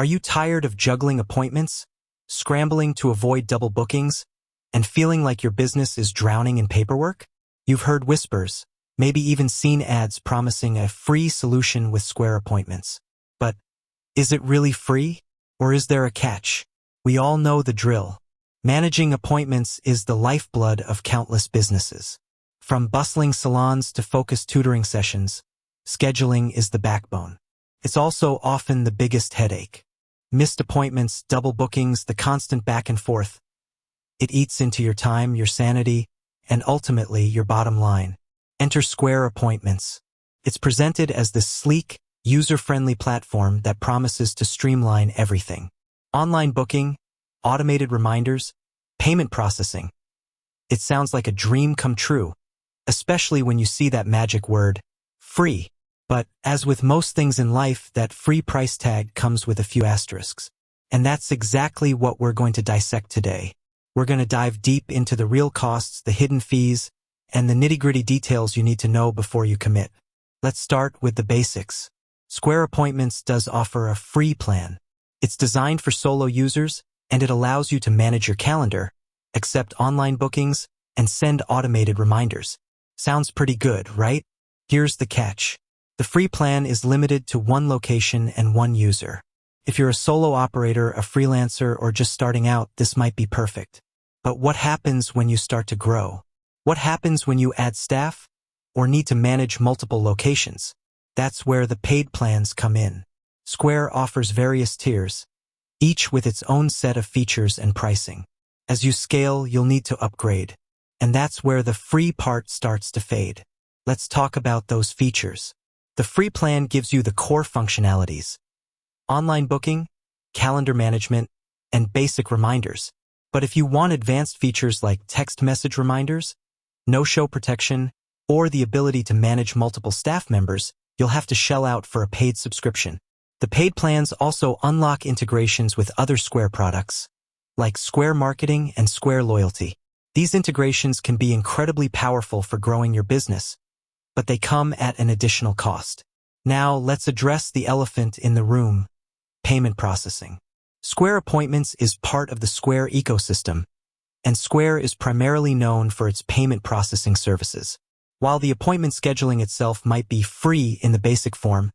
Are you tired of juggling appointments, scrambling to avoid double bookings, and feeling like your business is drowning in paperwork? You've heard whispers, maybe even seen ads promising a free solution with Square Appointments. But is it really free? Or is there a catch? We all know the drill. Managing appointments is the lifeblood of countless businesses. From bustling salons to focused tutoring sessions, scheduling is the backbone. It's also often the biggest headache. Missed appointments, double bookings, the constant back and forth. It eats into your time, your sanity, and ultimately your bottom line. Enter Square Appointments. It's presented as this sleek, user-friendly platform that promises to streamline everything. Online booking, automated reminders, payment processing. It sounds like a dream come true, especially when you see that magic word, free. But as with most things in life, that free price tag comes with a few asterisks. And that's exactly what we're going to dissect today. We're going to dive deep into the real costs, the hidden fees, and the nitty-gritty details you need to know before you commit. Let's start with the basics. Square Appointments does offer a free plan. It's designed for solo users, and it allows you to manage your calendar, accept online bookings, and send automated reminders. Sounds pretty good, right? Here's the catch. The free plan is limited to one location and one user. If you're a solo operator, a freelancer, or just starting out, this might be perfect. But what happens when you start to grow? What happens when you add staff or need to manage multiple locations? That's where the paid plans come in. Square offers various tiers, each with its own set of features and pricing. As you scale, you'll need to upgrade, and that's where the free part starts to fade. Let's talk about those features. The free plan gives you the core functionalities: online booking, calendar management, and basic reminders. But if you want advanced features like text message reminders, no-show protection, or the ability to manage multiple staff members, you'll have to shell out for a paid subscription. The paid plans also unlock integrations with other Square products, like Square Marketing and Square Loyalty. These integrations can be incredibly powerful for growing your business, but they come at an additional cost. Now, let's address the elephant in the room: payment processing. Square Appointments is part of the Square ecosystem, and Square is primarily known for its payment processing services. While the appointment scheduling itself might be free in the basic form,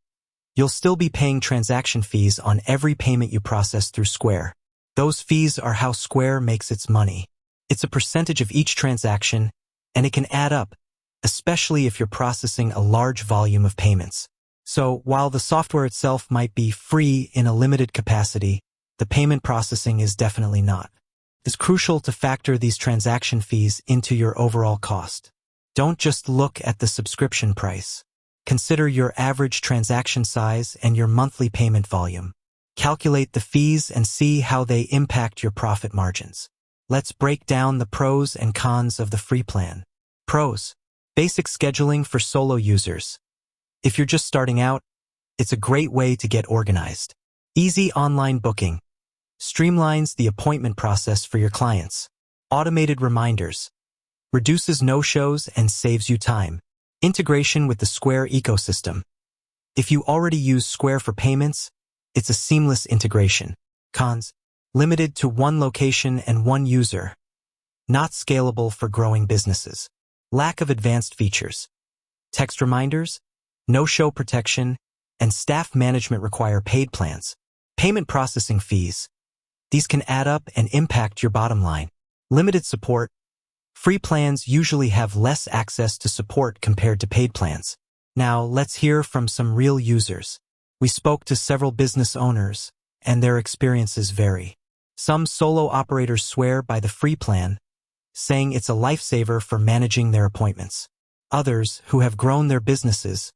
you'll still be paying transaction fees on every payment you process through Square. Those fees are how Square makes its money. It's a percentage of each transaction, and it can add up, especially if you're processing a large volume of payments. So, while the software itself might be free in a limited capacity, the payment processing is definitely not. It's crucial to factor these transaction fees into your overall cost. Don't just look at the subscription price. Consider your average transaction size and your monthly payment volume. Calculate the fees and see how they impact your profit margins. Let's break down the pros and cons of the free plan. Pros: basic scheduling for solo users. If you're just starting out, it's a great way to get organized. Easy online booking. Streamlines the appointment process for your clients. Automated reminders. Reduces no-shows and saves you time. Integration with the Square ecosystem. If you already use Square for payments, it's a seamless integration. Cons: limited to one location and one user. Not scalable for growing businesses. Lack of advanced features. Text reminders, no-show protection, and staff management require paid plans. Payment processing fees. These can add up and impact your bottom line. Limited support. Free plans usually have less access to support compared to paid plans. Now, let's hear from some real users. We spoke to several business owners, and their experiences vary. Some solo operators swear by the free plan, saying it's a lifesaver for managing their appointments. Others, who have grown their businesses,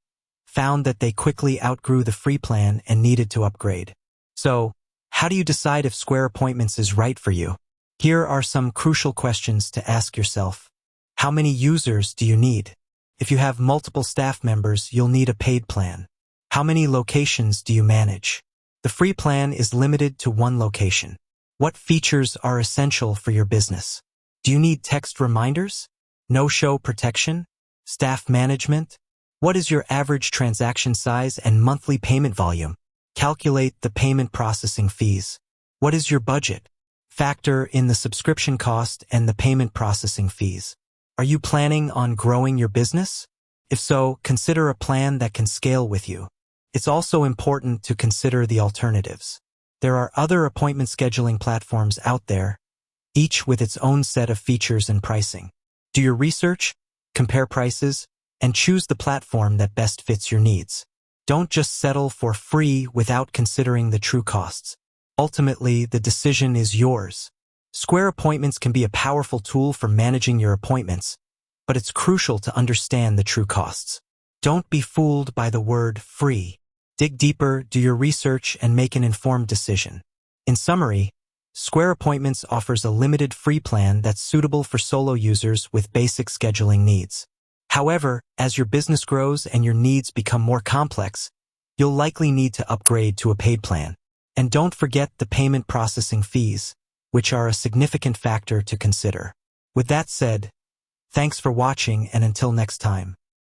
found that they quickly outgrew the free plan and needed to upgrade. So, how do you decide if Square Appointments is right for you? Here are some crucial questions to ask yourself. How many users do you need? If you have multiple staff members, you'll need a paid plan. How many locations do you manage? The free plan is limited to one location. What features are essential for your business? Do you need text reminders? No-show protection? Staff management? What is your average transaction size and monthly payment volume? Calculate the payment processing fees. What is your budget? Factor in the subscription cost and the payment processing fees. Are you planning on growing your business? If so, consider a plan that can scale with you. It's also important to consider the alternatives. There are other appointment scheduling platforms out there, each with its own set of features and pricing. Do your research, compare prices, and choose the platform that best fits your needs. Don't just settle for free without considering the true costs. Ultimately, the decision is yours. Square appointments can be a powerful tool for managing your appointments, but it's crucial to understand the true costs. Don't be fooled by the word free. Dig deeper, do your research, and make an informed decision. In summary, Square Appointments offers a limited free plan that's suitable for solo users with basic scheduling needs. However, as your business grows and your needs become more complex, you'll likely need to upgrade to a paid plan. And don't forget the payment processing fees, which are a significant factor to consider. With that said, thanks for watching, and until next time.